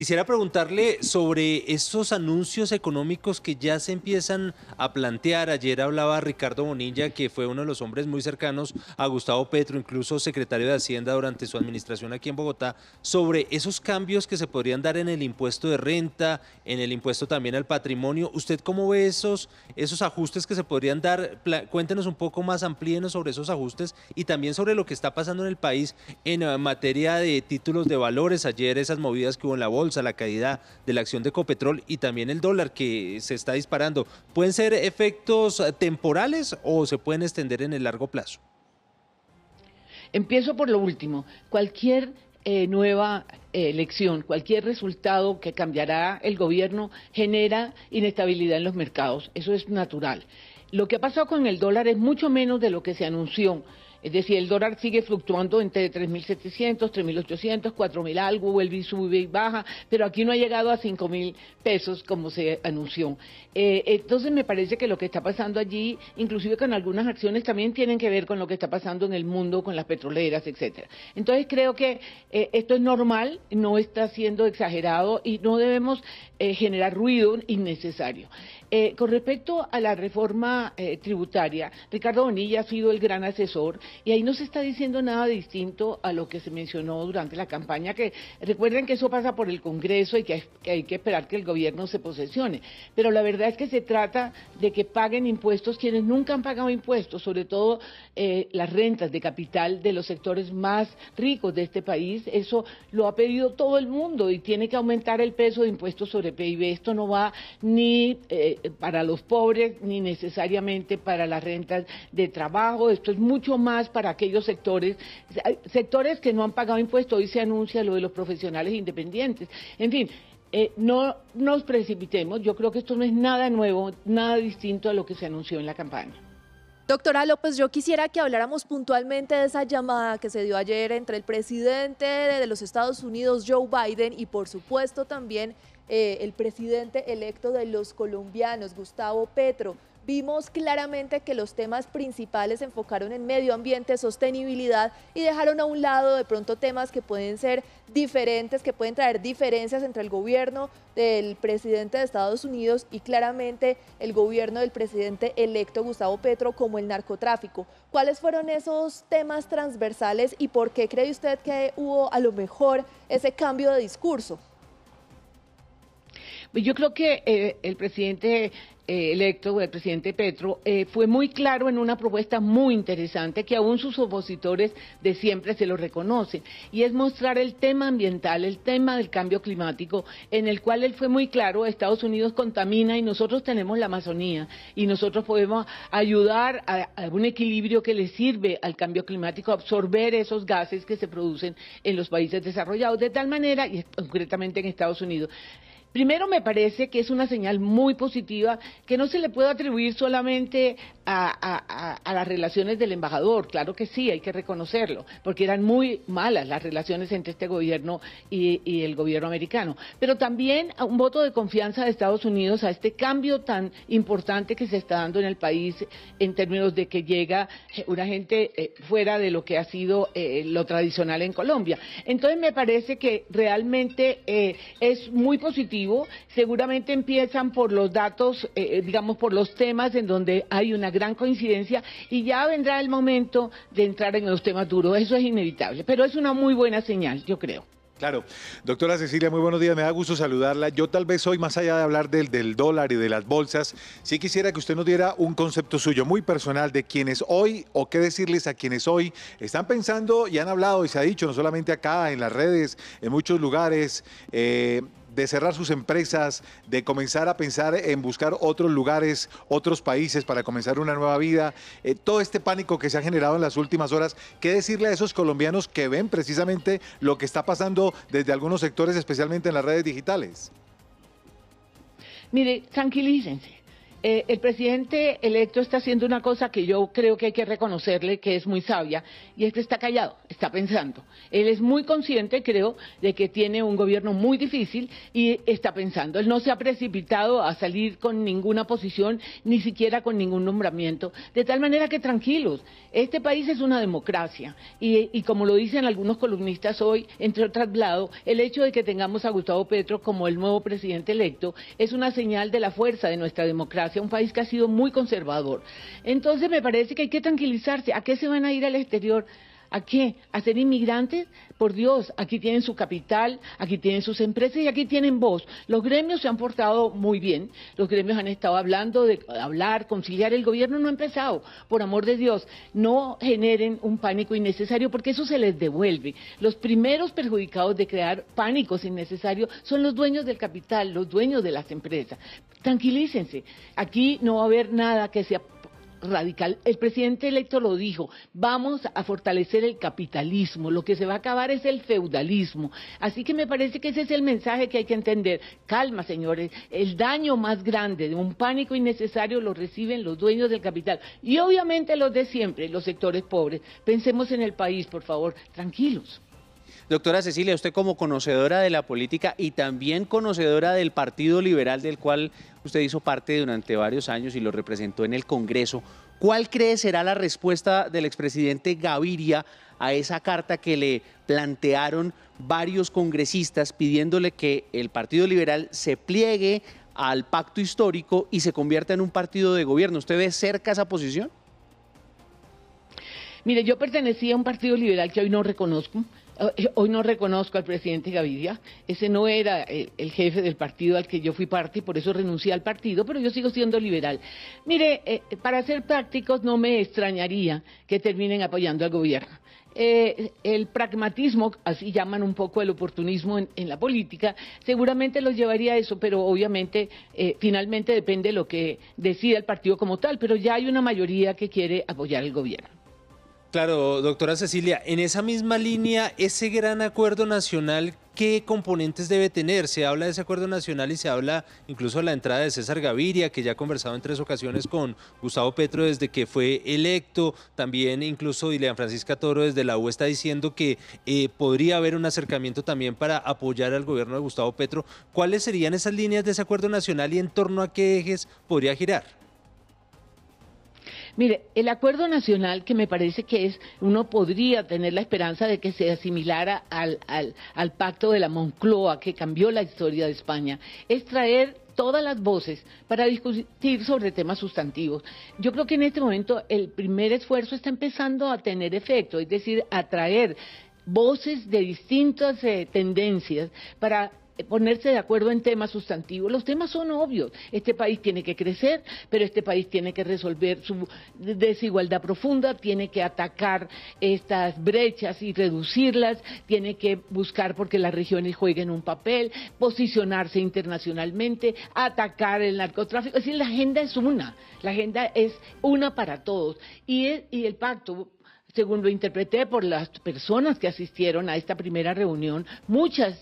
Quisiera preguntarle sobre estos anuncios económicos que ya se empiezan a plantear. Ayer hablaba Ricardo Bonilla, que fue uno de los hombres muy cercanos a Gustavo Petro, incluso secretario de Hacienda durante su administración aquí en Bogotá, sobre esos cambios que se podrían dar en el impuesto de renta, en el impuesto también al patrimonio. ¿Usted cómo ve esos ajustes que se podrían dar? Cuéntenos un poco más, amplíenos sobre esos ajustes y también sobre lo que está pasando en el país en materia de títulos de valores. Ayer esas movidas que hubo en la bolsa, la caída de la acción de Ecopetrol y también el dólar que se está disparando. ¿Pueden ser efectos temporales o se pueden extender en el largo plazo? Empiezo por lo último. Cualquier nueva elección, cualquier resultado que cambiará el gobierno genera inestabilidad en los mercados. Eso es natural. Lo que ha pasado con el dólar es mucho menos de lo que se anunció. Es decir, el dólar sigue fluctuando entre 3.700, 3.800, 4.000 algo, vuelve y sube y baja, pero aquí no ha llegado a 5.000 pesos como se anunció. Entonces me parece que lo que está pasando allí, inclusive con algunas acciones, también tienen que ver con lo que está pasando en el mundo, con las petroleras, etcétera. Entonces creo que esto es normal, no está siendo exagerado y no debemos generar ruido innecesario. Con respecto a la reforma tributaria, Ricardo Bonilla ha sido el gran asesor y ahí no se está diciendo nada distinto a lo que se mencionó durante la campaña, que recuerden que eso pasa por el Congreso y que hay que esperar que el gobierno se posesione. Pero la verdad es que se trata de que paguen impuestos quienes nunca han pagado impuestos, sobre todo las rentas de capital de los sectores más ricos de este país. Eso lo ha pedido todo el mundo y tiene que aumentar el peso de impuestos sobre PIB. Esto no va ni para los pobres ni necesariamente para las rentas de trabajo. Esto es mucho más para aquellos sectores que no han pagado impuestos. Hoy se anuncia lo de los profesionales independientes. En fin, no nos precipitemos. Yo creo que esto no es nada nuevo, nada distinto a lo que se anunció en la campaña. Doctora López, yo quisiera que habláramos puntualmente de esa llamada que se dio ayer entre el presidente de los Estados Unidos, Joe Biden, y por supuesto también el presidente electo de los colombianos, Gustavo Petro. Vimos claramente que los temas principales se enfocaron en medio ambiente, sostenibilidad y dejaron a un lado de pronto temas que pueden ser diferentes, que pueden traer diferencias entre el gobierno del presidente de Estados Unidos y claramente el gobierno del presidente electo Gustavo Petro, como el narcotráfico. ¿Cuáles fueron esos temas transversales y por qué cree usted que hubo a lo mejor ese cambio de discurso? Yo creo que el presidente electo, el presidente Petro, fue muy claro en una propuesta muy interesante que aún sus opositores de siempre se lo reconocen, y es mostrar el tema ambiental, el tema del cambio climático, en el cual él fue muy claro. Estados Unidos contamina y nosotros tenemos la Amazonía, y nosotros podemos ayudar a un equilibrio que le sirve al cambio climático, a absorber esos gases que se producen en los países desarrollados, de tal manera, y concretamente en Estados Unidos. Primero, me parece que es una señal muy positiva que no se le puede atribuir solamente a las relaciones del embajador. Claro que sí, hay que reconocerlo, porque eran muy malas las relaciones entre este gobierno y el gobierno americano. Pero también a un voto de confianza de Estados Unidos a este cambio tan importante que se está dando en el país en términos de que llega una gente fuera de lo que ha sido lo tradicional en Colombia. Entonces me parece que realmente es muy positivo. Seguramente empiezan por los datos, digamos, por los temas en donde hay una gran coincidencia, y ya vendrá el momento de entrar en los temas duros. Eso es inevitable, pero es una muy buena señal, yo creo. Claro. Doctora Cecilia, muy buenos días, me da gusto saludarla. Yo tal vez hoy, más allá de hablar del dólar y de las bolsas, sí quisiera que usted nos diera un concepto suyo muy personal de quienes hoy, o qué decirles a quienes hoy están pensando y han hablado y se ha dicho, no solamente acá, en las redes, en muchos lugares, de cerrar sus empresas, de comenzar a pensar en buscar otros lugares, otros países para comenzar una nueva vida, todo este pánico que se ha generado en las últimas horas. ¿Qué decirle a esos colombianos que ven precisamente lo que está pasando desde algunos sectores, especialmente en las redes digitales? Mire, tranquilícense. El presidente electo está haciendo una cosa que yo creo que hay que reconocerle que es muy sabia, y es que está callado, está pensando. Él es muy consciente, creo, de que tiene un gobierno muy difícil y está pensando. Él no se ha precipitado a salir con ninguna posición, ni siquiera con ningún nombramiento, de tal manera que tranquilos. Este país es una democracia y como lo dicen algunos columnistas hoy, entre otros lados, el hecho de que tengamos a Gustavo Petro como el nuevo presidente electo es una señal de la fuerza de nuestra democracia, un país que ha sido muy conservador. Entonces me parece que hay que tranquilizarse. ¿A qué se van a ir al exterior? ¿A qué? ¿A ser inmigrantes? Por Dios, aquí tienen su capital, aquí tienen sus empresas y aquí tienen voz. Los gremios se han portado muy bien, los gremios han estado hablando de hablar, conciliar, el gobierno no ha empezado. Por amor de Dios, no generen un pánico innecesario porque eso se les devuelve. Los primeros perjudicados de crear pánicos innecesarios son los dueños del capital, los dueños de las empresas. Tranquilícense, aquí no va a haber nada que sea radical. El presidente electo lo dijo, vamos a fortalecer el capitalismo, lo que se va a acabar es el feudalismo. Así que me parece que ese es el mensaje que hay que entender. Calma, señores, el daño más grande de un pánico innecesario lo reciben los dueños del capital y obviamente los de siempre, los sectores pobres. Pensemos en el país, por favor, tranquilos. Doctora Cecilia, usted como conocedora de la política y también conocedora del Partido Liberal, del cual usted hizo parte durante varios años y lo representó en el Congreso, ¿cuál cree será la respuesta del expresidente Gaviria a esa carta que le plantearon varios congresistas pidiéndole que el Partido Liberal se pliegue al pacto histórico y se convierta en un partido de gobierno? ¿Usted ve cerca esa posición? Mire, yo pertenecía a un partido liberal que hoy no reconozco. Hoy no reconozco al presidente Gaviria, ese no era el jefe del partido al que yo fui parte y por eso renuncié al partido, pero yo sigo siendo liberal. Mire, para ser prácticos no me extrañaría que terminen apoyando al gobierno. El pragmatismo, así llaman un poco el oportunismo en la política, seguramente los llevaría a eso, pero obviamente finalmente depende de lo que decida el partido como tal, pero ya hay una mayoría que quiere apoyar al gobierno. Claro, doctora Cecilia, en esa misma línea, ese gran acuerdo nacional, ¿qué componentes debe tener? Se habla de ese acuerdo nacional y se habla incluso de la entrada de César Gaviria, que ya ha conversado en 3 ocasiones con Gustavo Petro desde que fue electo. También incluso Dilian Francisca Toro desde la U está diciendo que podría haber un acercamiento también para apoyar al gobierno de Gustavo Petro. ¿Cuáles serían esas líneas de ese acuerdo nacional y en torno a qué ejes podría girar? Mire, el acuerdo nacional que me parece que uno podría tener la esperanza de que se asimilara al pacto de la Moncloa que cambió la historia de España, es traer todas las voces para discutir sobre temas sustantivos. Yo creo que en este momento el primer esfuerzo está empezando a tener efecto, es decir, atraer voces de distintas tendencias para ponerse de acuerdo en temas sustantivos. Los temas son obvios. Este país tiene que crecer, pero este país tiene que resolver su desigualdad profunda, tiene que atacar estas brechas y reducirlas, tiene que buscar porque las regiones jueguen un papel, posicionarse internacionalmente, atacar el narcotráfico. Es decir, la agenda es una para todos. Y el pacto, según lo interpreté por las personas que asistieron a esta primera reunión, muchas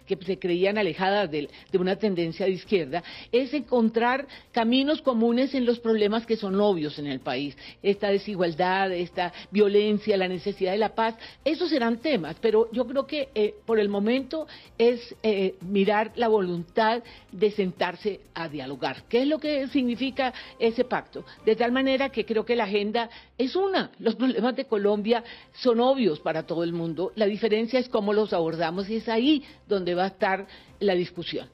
que se creían alejadas de una tendencia de izquierda, es encontrar caminos comunes en los problemas que son obvios en el país. Esta desigualdad, esta violencia, la necesidad de la paz, esos serán temas, pero yo creo que por el momento es mirar la voluntad de sentarse a dialogar. ¿Qué es lo que significa ese pacto? De tal manera que creo que la agenda es una. Los problemas de Colombia son obvios para todo el mundo. La diferencia es cómo los abordamos y es ahí donde va a estar la discusión.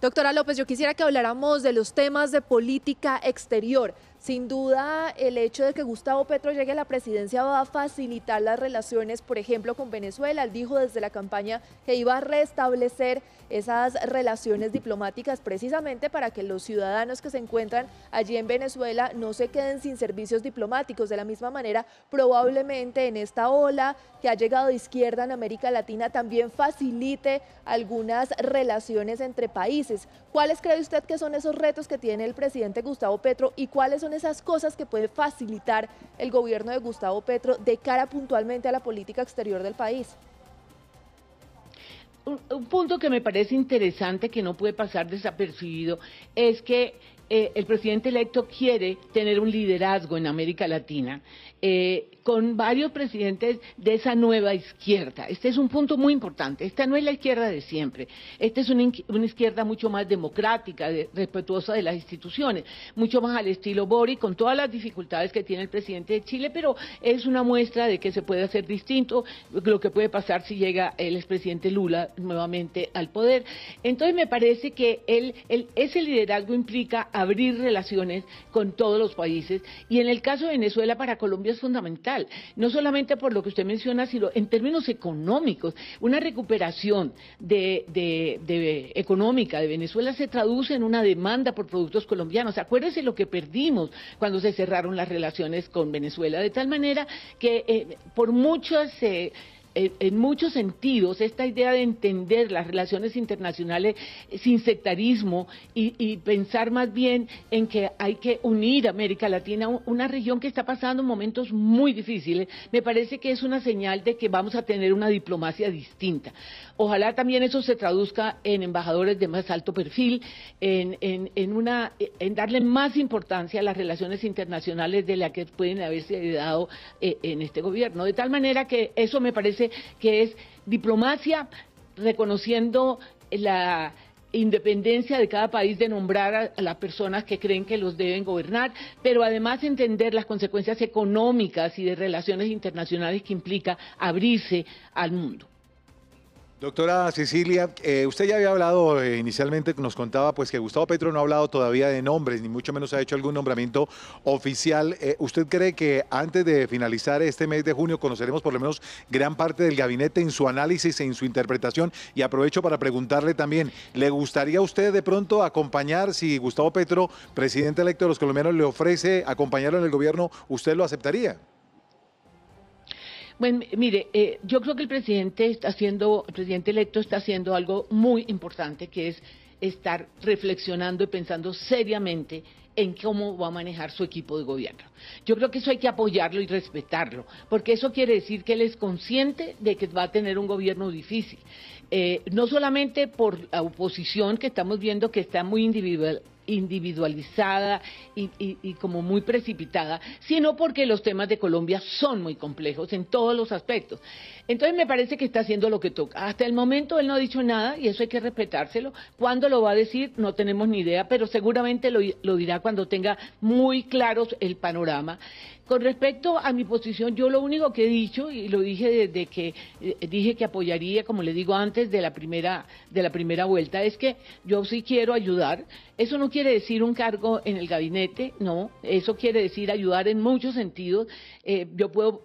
Doctora López, yo quisiera que habláramos de los temas de política exterior. Sin duda, el hecho de que Gustavo Petro llegue a la presidencia va a facilitar las relaciones, por ejemplo, con Venezuela. Él dijo desde la campaña que iba a restablecer esas relaciones diplomáticas precisamente para que los ciudadanos que se encuentran allí en Venezuela no se queden sin servicios diplomáticos. De la misma manera, probablemente en esta ola que ha llegado de izquierda en América Latina también facilite algunas relaciones entre países. ¿Cuáles cree usted que son esos retos que tiene el presidente Gustavo Petro y cuáles son esas cosas que puede facilitar el gobierno de Gustavo Petro de cara puntualmente a la política exterior del país? Un punto que me parece interesante, que no puede pasar desapercibido, es que el presidente electo quiere tener un liderazgo en América Latina con varios presidentes de esa nueva izquierda. Este es un punto muy importante. Esta no es la izquierda de siempre. Esta es una izquierda mucho más democrática, respetuosa de las instituciones, mucho más al estilo Boric, con todas las dificultades que tiene el presidente de Chile, pero es una muestra de que se puede hacer distinto lo que puede pasar si llega el expresidente Lula nuevamente al poder. Entonces me parece que ese liderazgo implica abrir relaciones con todos los países, y en el caso de Venezuela para Colombia es fundamental, no solamente por lo que usted menciona, sino en términos económicos. Una recuperación económica de Venezuela se traduce en una demanda por productos colombianos. Acuérdese lo que perdimos cuando se cerraron las relaciones con Venezuela, de tal manera que en muchos sentidos, esta idea de entender las relaciones internacionales sin sectarismo y pensar más bien en que hay que unir a América Latina, una región que está pasando momentos muy difíciles, me parece que es una señal de que vamos a tener una diplomacia distinta. Ojalá también eso se traduzca en embajadores de más alto perfil, en darle más importancia a las relaciones internacionales de las que pueden haberse dado en este gobierno. De tal manera que eso me parece que es diplomacia reconociendo la independencia de cada país de nombrar a las personas que creen que los deben gobernar, pero además entender las consecuencias económicas y de relaciones internacionales que implica abrirse al mundo. Doctora Cecilia, usted ya había hablado inicialmente, nos contaba pues que Gustavo Petro no ha hablado todavía de nombres, ni mucho menos ha hecho algún nombramiento oficial. ¿Usted cree que antes de finalizar este mes de junio conoceremos por lo menos gran parte del gabinete en su análisis, en su interpretación? Y aprovecho para preguntarle también, ¿le gustaría a usted de pronto acompañar, si Gustavo Petro, presidente electo de los colombianos, le ofrece acompañarlo en el gobierno, usted lo aceptaría? Bueno, mire, yo creo que el presidente electo está haciendo algo muy importante, que es estar reflexionando y pensando seriamente en cómo va a manejar su equipo de gobierno. Yo creo que eso hay que apoyarlo y respetarlo, porque eso quiere decir que él es consciente de que va a tener un gobierno difícil. No solamente por la oposición que estamos viendo que está muy individualizada y como muy precipitada, sino porque los temas de Colombia son muy complejos en todos los aspectos. Entonces me parece que está haciendo lo que toca. Hasta el momento él no ha dicho nada y eso hay que respetárselo. ¿Cuándo lo va a decir? No tenemos ni idea, pero seguramente lo dirá cuando tenga muy claro el panorama. Con respecto a mi posición, yo lo único que he dicho, y lo dije desde que dije que apoyaría, como le digo antes de la primera vuelta, es que yo sí quiero ayudar. Eso no quiere decir un cargo en el gabinete, no, eso quiere decir ayudar en muchos sentidos. Yo puedo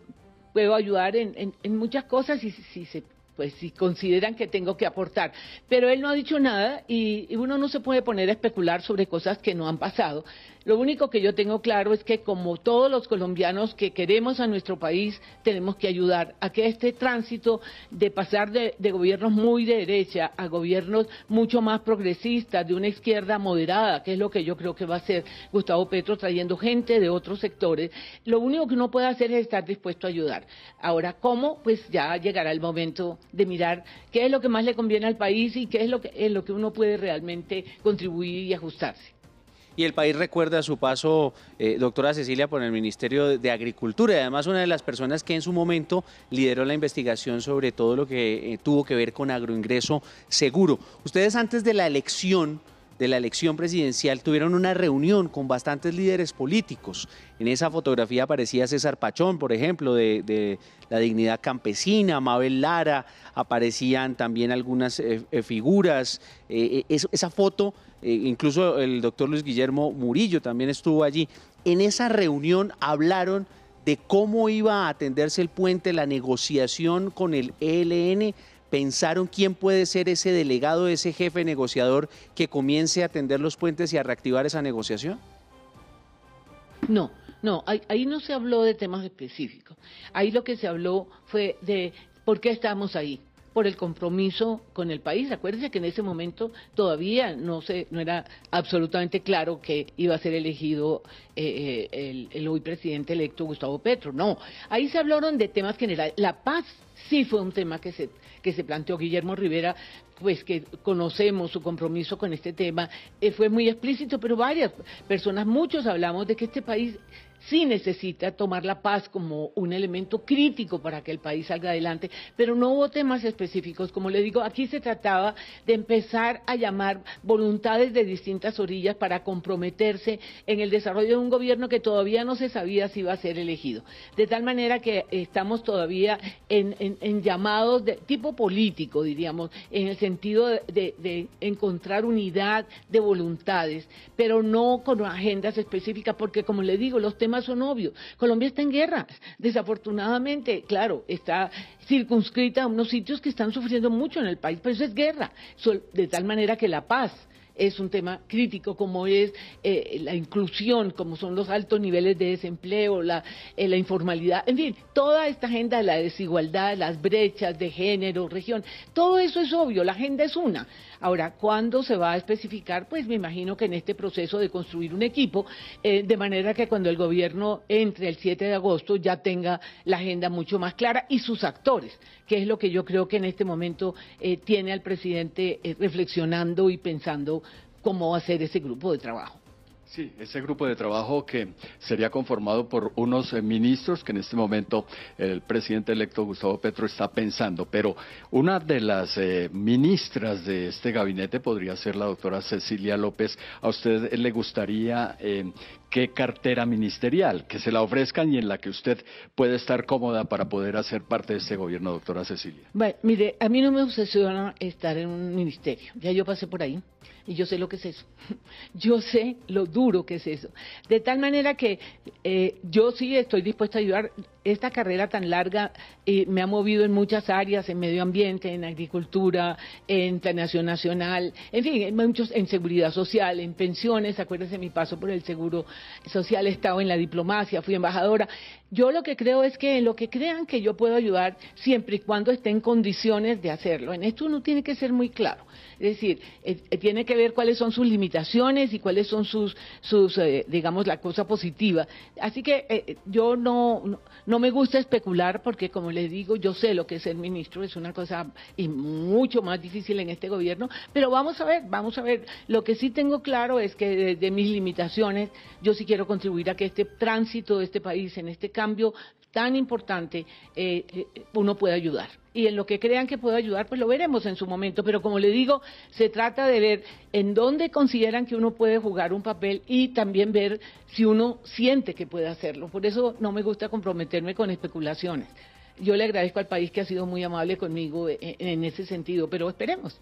ayudar en muchas cosas si consideran que tengo que aportar. Pero él no ha dicho nada y uno no se puede poner a especular sobre cosas que no han pasado. Lo único que yo tengo claro es que, como todos los colombianos que queremos a nuestro país, tenemos que ayudar a que este tránsito de pasar de gobiernos muy de derecha a gobiernos mucho más progresistas, de una izquierda moderada, que es lo que yo creo que va a hacer Gustavo Petro, trayendo gente de otros sectores, lo único que uno puede hacer es estar dispuesto a ayudar. Ahora, ¿cómo? Pues ya llegará el momento de mirar qué es lo que más le conviene al país y qué es en lo que uno puede realmente contribuir y ajustarse. Y el país recuerda su paso, doctora Cecilia, por el Ministerio de Agricultura, y además una de las personas que en su momento lideró la investigación sobre todo lo que tuvo que ver con agroingreso seguro. Ustedes antes de la elección presidencial tuvieron una reunión con bastantes líderes políticos. En esa fotografía aparecía César Pachón, por ejemplo, de la Dignidad Campesina, Mabel Lara, aparecían también algunas figuras. Esa foto, incluso el doctor Luis Guillermo Murillo también estuvo allí. En esa reunión hablaron de cómo iba a atenderse el puente, la negociación con el ELN. ¿Pensaron quién puede ser ese delegado, ese jefe negociador que comience a atender los puentes y a reactivar esa negociación? No, ahí no se habló de temas específicos. Ahí lo que se habló fue de por qué estamos ahí. por el compromiso con el país. Acuérdense que en ese momento todavía no era absolutamente claro que iba a ser elegido el hoy presidente electo Gustavo Petro. No, ahí se hablaron de temas generales. La paz sí fue un tema que se planteó. Guillermo Rivera, pues que conocemos su compromiso con este tema, fue muy explícito, pero varias personas, muchos hablamos de que este país sí necesita tomar la paz como un elemento crítico para que el país salga adelante, pero no hubo temas específicos. Como le digo, aquí se trataba de empezar a llamar voluntades de distintas orillas para comprometerse en el desarrollo de un gobierno que todavía no se sabía si iba a ser elegido. De tal manera que estamos todavía en llamados de tipo político, diríamos, en el sentido de encontrar unidad de voluntades, pero no con agendas específicas, porque como le digo, los temas son obvios. Colombia está en guerra, desafortunadamente, claro, está circunscrita a unos sitios que están sufriendo mucho en el país, pero eso es guerra, de tal manera que la paz es un tema crítico, como es la inclusión, como son los altos niveles de desempleo, la informalidad, en fin, toda esta agenda de la desigualdad, las brechas de género, región, todo eso es obvio, la agenda es una. Ahora, ¿cuándo se va a especificar? Pues me imagino que en este proceso de construir un equipo, de manera que cuando el gobierno entre el 7 de agosto ya tenga la agenda mucho más clara y sus actores, que es lo que yo creo que en este momento tiene al presidente reflexionando y pensando cómo hacer ese grupo de trabajo. Sí, ese grupo de trabajo que sería conformado por unos ministros que en este momento el presidente electo Gustavo Petro está pensando, pero una de las ministras de este gabinete podría ser la doctora Cecilia López. ¿A usted le gustaría qué cartera ministerial, que se la ofrezcan y en la que usted puede estar cómoda para poder hacer parte de este gobierno, doctora Cecilia? Bueno, mire, a mí no me obsesiona estar en un ministerio, ya yo pasé por ahí y yo sé lo que es eso, yo sé lo duro que es eso, de tal manera que yo sí estoy dispuesta a ayudar. Esta carrera tan larga me ha movido en muchas áreas, en medio ambiente, en agricultura, en planeación nacional, en fin, en seguridad social, en pensiones. Acuérdense mi paso por el seguro social, he estado en la diplomacia, fui embajadora. Yo lo que creo es que en lo que crean que yo puedo ayudar, siempre y cuando esté en condiciones de hacerlo. En esto uno tiene que ser muy claro. Es decir, tiene que ver cuáles son sus limitaciones y cuáles son sus digamos, la cosa positiva. Así que yo no me gusta especular porque, como les digo, yo sé lo que es ser ministro, es una cosa y mucho más difícil en este gobierno, pero vamos a ver. Lo que sí tengo claro es que desde mis limitaciones yo sí quiero contribuir a que este tránsito de este país, en este cambio tan importante, uno pueda ayudar. Y en lo que crean que puedo ayudar, pues lo veremos en su momento. Pero como le digo, se trata de ver en dónde consideran que uno puede jugar un papel y también ver si uno siente que puede hacerlo. Por eso no me gusta comprometerme con especulaciones. Yo le agradezco al país que ha sido muy amable conmigo en ese sentido, pero esperemos.